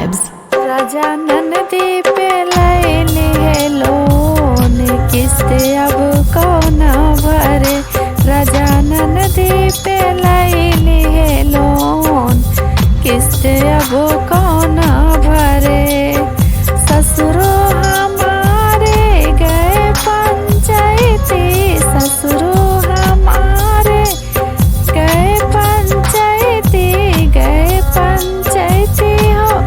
vibes. राजा ननदी पे लैली है लोन, किस्त अब कौन भरे। राजा ननदी पे लैली है लोन, किस्त अब कौन भरे। ससुरो हमारे गए पंचायती, ससुरो हमारे गए पंचायती, गए पंचायती हो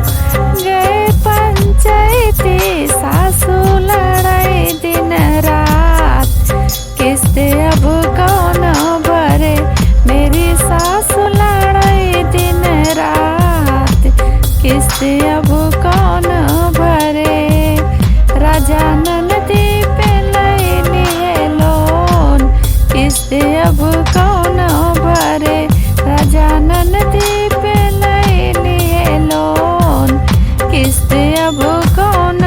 गए पंचायती। सासू लड़ाई दिन रात, किस्त अब कौन भरे। मेरी सासू लड़ाई दिन रात, किस्त अब कौन भरे। राजा ननदी पे लैली है लोन, किस्त अब कौन भरे। राजा ननदी पे लैली है लोन, किस्त अब कौन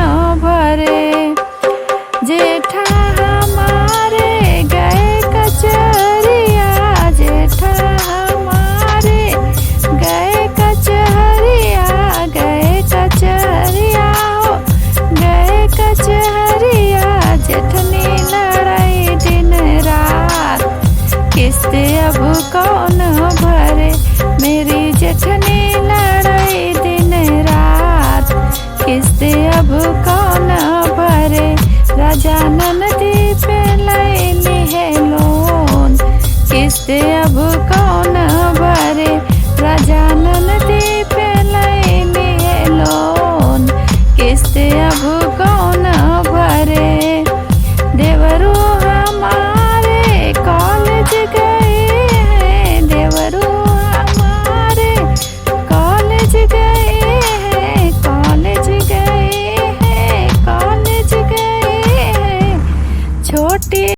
भरे। जेठा हमारे गए कचहरिया, जेठा हमारे गए कचहरिया, गए कचहरिया हो गए कचहरिया। जेठनी लड़ाई दिन रात, किस्त अब कौन भरे। मेरी जेठनी लड़ाई दिन रात, किस्त अब कौन भरे। राजा ननदी पे लैली है लोन, किस्त अब कौन भरे। राजा ननदी पे लैली है लोन, किस्त अब कौन भरे। देवरू हमारे कॉलेज गए हैं, देवरू हमारे कॉलेज गए हैं, कॉलेज गए हैं, कॉलेज गए हैं। छोटी